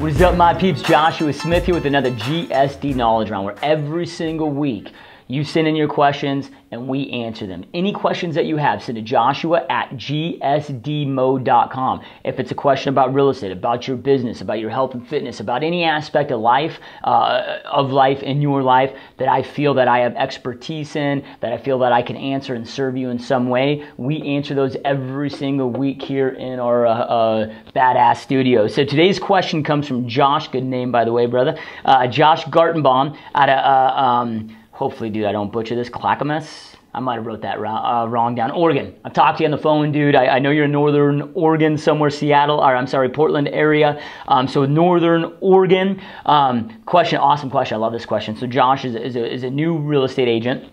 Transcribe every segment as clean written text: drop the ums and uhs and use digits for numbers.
What is up, my peeps? Joshua Smith here with another GSD Knowledge Round, where every single week you send in your questions and we answer them. Any questions that you have, send to joshua@gsdmode.com. If it's a question about real estate, about your business, about your health and fitness, about any aspect of life in your life that I feel that I have expertise in, that I feel that I can answer and serve you in some way, we answer those every single week here in our badass studio. So today's question comes from Josh, good name by the way, brother, Josh Gartenbaum out of hopefully, dude, I don't butcher this. Clackamas? I might have wrote that wrong down. Oregon. I've talked to you on the phone, dude. I know you're in Northern Oregon, somewhere Seattle, or I'm sorry, Portland area. So Northern Oregon. Question, awesome question. I love this question. So Josh is a new real estate agent.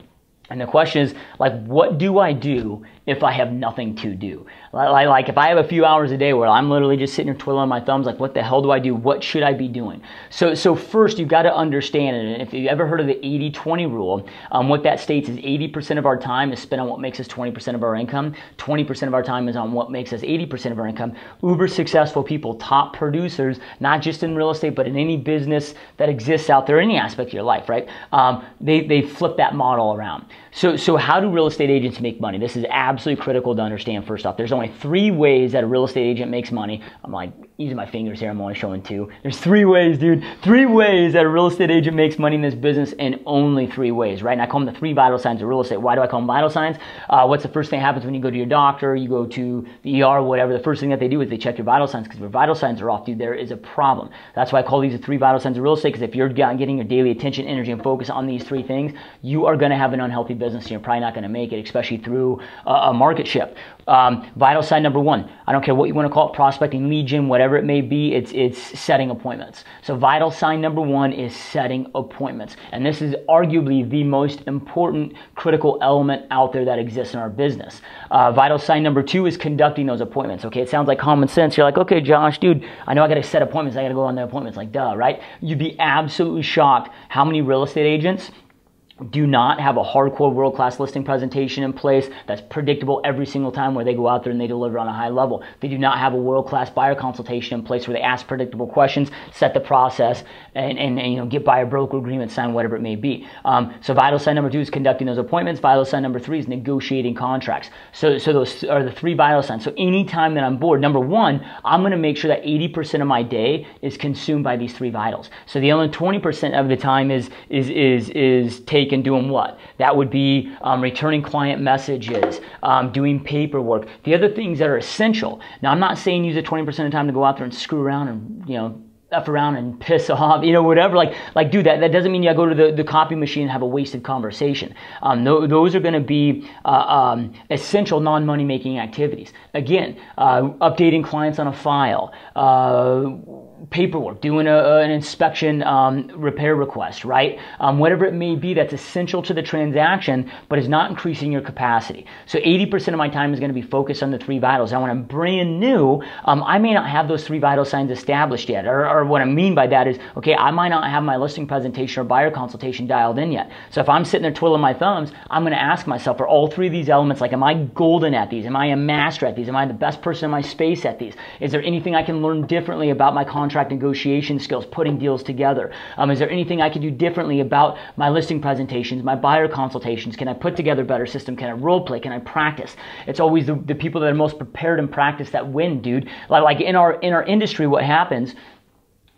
And the question is, like, what do I do if I have nothing to do? Like if I have a few hours a day where I'm literally just sitting here twiddling my thumbs, like, what the hell do I do? What should I be doing? So first, you've got to understand, and if you've ever heard of the 80-20 rule, what that states is 80% of our time is spent on what makes us 20% of our income. 20% of our time is on what makes us 80% of our income. Uber successful people, top producers, not just in real estate, but in any business that exists out there, any aspect of your life, right? They flip that model around. So how do real estate agents make money? This is absolutely critical to understand. First off, there's only 3 ways that a real estate agent makes money. I'm like using my fingers here. I'm only showing 2. There's 3 ways, dude. 3 ways that a real estate agent makes money in this business, and only 3 ways, right? And I call them the 3 vital signs of real estate. Why do I call them vital signs? What's the first thing that happens when you go to your doctor, you go to the ER, whatever? The first thing that they do is they check your vital signs, because if your vital signs are off, dude, there is a problem. That's why I call these the 3 vital signs of real estate, because if you're getting your daily attention, energy, and focus on these 3 things, you are going to have an unhealthy business, and you're probably not going to make it, especially through a market shift. Vital sign number 1, I don't care what you want to call it, prospecting, lead gen, whatever it may be, it's setting appointments. So vital sign number 1 is setting appointments. And this is arguably the most important critical element out there that exists in our business. Vital sign number 2 is conducting those appointments. Okay, it sounds like common sense. You're like, okay, Josh, dude, I know I got to set appointments. I got to go on the appointments. Like, duh, right? You'd be absolutely shocked how many real estate agents do not have a hardcore world-class listing presentation in place that's predictable every single time, where they go out there and they deliver on a high level. They do not have a world-class buyer consultation in place where they ask predictable questions, set the process, and you know, get buyer broker agreement, sign whatever it may be. So vital sign number 2 is conducting those appointments. Vital sign number 3 is negotiating contracts. So those are the 3 vital signs. So anytime that I'm bored, number 1, I'm going to make sure that 80% of my day is consumed by these 3 vitals. So the only 20% of the time is taken doing what? That would be returning client messages, doing paperwork, the other things that are essential. Now, I'm not saying use it 20% of the time to go out there and screw around and, you know, F around and piss off, you know, whatever. Like, dude, that doesn't mean you go to the copy machine and have a wasted conversation. Those are going to be essential non-money making activities. Again, updating clients on a file, paperwork, doing an inspection repair request, right? Whatever it may be that's essential to the transaction, but is not increasing your capacity. So 80% of my time is going to be focused on the 3 vitals. Now, when I'm brand new, I may not have those 3 vital signs established yet. Or what I mean by that is, okay, I might not have my listing presentation or buyer consultation dialed in yet. So if I'm sitting there twiddling my thumbs, I'm going to ask myself, are all 3 of these elements, like, am I golden at these? Am I a master at these? Am I the best person in my space at these? Is there anything I can learn differently about my contract negotiation skills, putting deals together? Is there anything I can do differently about my listing presentations, my buyer consultations? Can I put together a better system? Can I role play? Can I practice? It's always the people that are most prepared and practice that win, dude. Like in our industry, what happens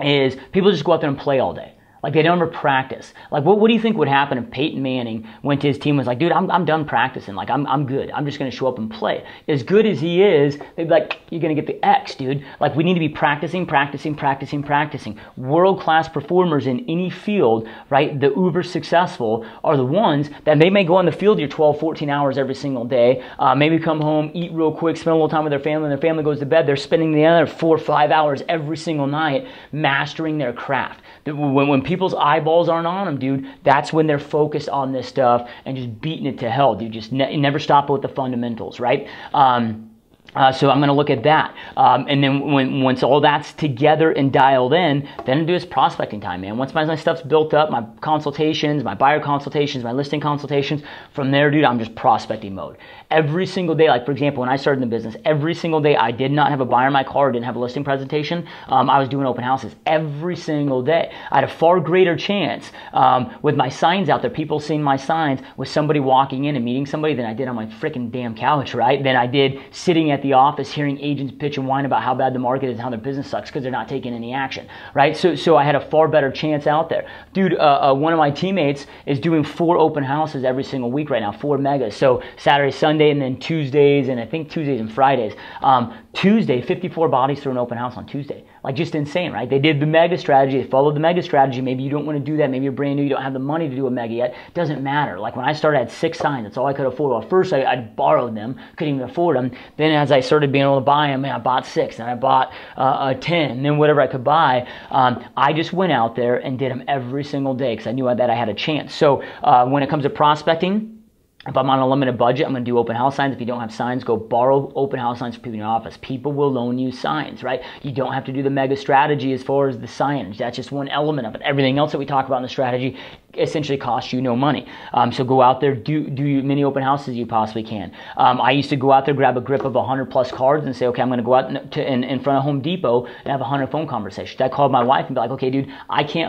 is people just go out there and play all day. Like, they don't ever practice. Like, what do you think would happen if Peyton Manning went to his team and was like, dude, I'm done practicing. Like, I'm good. I'm just going to show up and play. As good as he is, they'd be like, you're going to get the X, dude. Like, we need to be practicing. World-class performers in any field, right, the uber successful, are the ones that they may go on the field your 12, 14 hours every single day, maybe come home, eat real quick, spend a little time with their family, and their family goes to bed. They're spending the other 4 or 5 hours every single night mastering their craft. When people's eyeballs aren't on them, dude, that's when they're focused on this stuff and just beating it to hell, dude. Just never stop with the fundamentals, right? So I'm going to look at that. And then once all that's together and dialed in, then do is prospecting time, man. Once my stuff's built up, my consultations, my buyer consultations, my listing consultations, from there, dude, I'm just prospecting mode. Every single day, like for example, when I started in the business, every single day I did not have a buyer in my car, didn't have a listing presentation. I was doing open houses every single day. I had a far greater chance with my signs out there, people seeing my signs, with somebody walking in and meeting somebody than I did on my freaking damn couch, right? Than I did sitting at the office hearing agents pitch and whine about how bad the market is and how their business sucks because they're not taking any action, right? So I had a far better chance out there. Dude, one of my teammates is doing 4 open houses every single week right now, 4 megas. So Saturday, Sunday, and then Tuesdays, and I think Tuesdays and Fridays. Tuesday, 54 bodies through an open house on Tuesday. Like, just insane, right? They did the mega strategy. They followed the mega strategy. Maybe you don't want to do that. Maybe you're brand new. You don't have the money to do a mega yet. Doesn't matter. Like, when I started, I had 6 signs. That's all I could afford. Well, first, I borrowed them. Couldn't even afford them. Then as I started being able to buy them, man, I bought 6. And I bought 10. And then whatever I could buy, I just went out there and did them every single day because I knew that I had a chance. So when it comes to prospecting, if I'm on a limited budget, I'm going to do open house signs. If you don't have signs, go borrow open house signs from people in your office. People will loan you signs, right? You don't have to do the mega strategy as far as the signage. That's just one element of it. Everything else that we talk about in the strategy essentially costs you no money. So go out there, do as many open houses as you possibly can. I used to go out there, grab a grip of 100 plus cards and say, okay, I'm going to go out in front of Home Depot and have 100 phone conversations. I called my wife and be like, okay, dude, I can't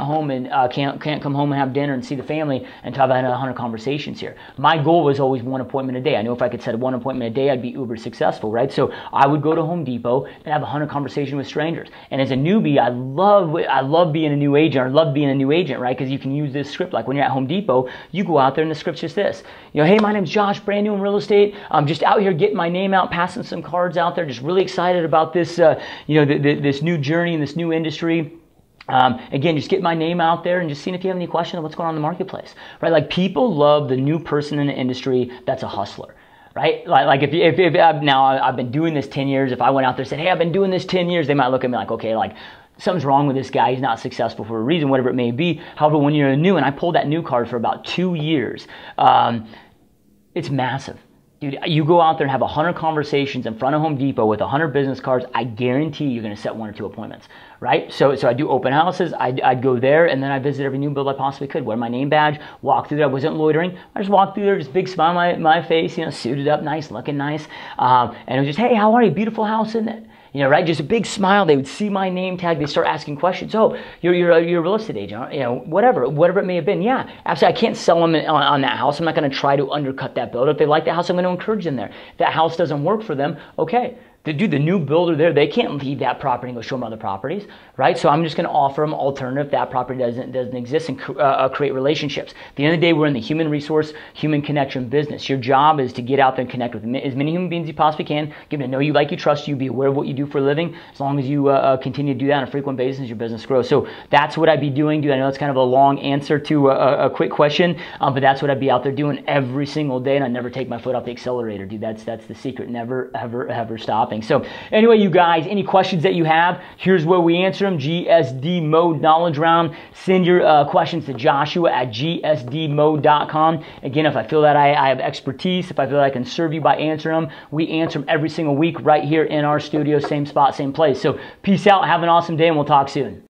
come home and have dinner and see the family until I've had 100 conversations here. My goal was always 1 appointment a day. I knew if I could set 1 appointment a day, I'd be uber successful, right? So I would go to Home Depot and have 100 conversations with strangers. And as a newbie, I love being a new agent, or love being a new agent, right? Because you can use this script. Like when you're at Home Depot, you go out there and the script's just this. Hey, my name's Josh, brand new in real estate. I'm just out here getting my name out, passing some cards out there, just really excited about this, this new journey in this new industry. Again, just get my name out there and just seeing if you have any questions on what's going on in the marketplace, right? Like, people love the new person in the industry that's a hustler, right? Like if now I've been doing this 10 years. If I went out there and said, hey, I've been doing this 10 years, they might look at me like, okay, like something's wrong with this guy. He's not successful for a reason, whatever it may be. However, when you're new, and I pulled that new card for about 2 years, it's massive. Dude, you go out there and have 100 conversations in front of Home Depot with 100 business cards, I guarantee you're going to set 1 or 2 appointments, right? So I do open houses, I'd go there, and then I visit every new build I possibly could. Wear my name badge, walk through there. I wasn't loitering. I just walked through there, just big smile on my face, suited up nice, looking nice. And it was just, hey, how are you? Beautiful house, isn't it? Right? Just a big smile. They would see my name tag. They start asking questions. Oh, you're a real estate agent, whatever it may have been. Yeah, absolutely. I can't sell them on that house. I'm not going to try to undercut that builder. If they like the house, I'm going to encourage them there. If that house doesn't work for them, okay. The new builder there, they can't leave that property and go show them other properties, right? So I'm just going to offer them alternative if that property doesn't exist, and create relationships. At the end of the day, we're in the human resource, human connection business. Your job is to get out there and connect with as many human beings as you possibly can, get them to know you, like you, trust you, be aware of what you do for a living. As long as you continue to do that on a frequent basis, your business grows. So that's what I'd be doing, dude. I know it's kind of a long answer to a quick question, but that's what I'd be out there doing every single day, and I never take my foot off the accelerator, dude. That's the secret. Never, ever, ever stop. So anyway, you guys, any questions that you have, here's where we answer them. GSD Mode Knowledge Round. Send your questions to Joshua at gsdmode.com. Again, if I feel that I have expertise, if I feel that I can serve you by answering them, we answer them every single week right here in our studio, same spot, same place. So peace out, have an awesome day, and we'll talk soon.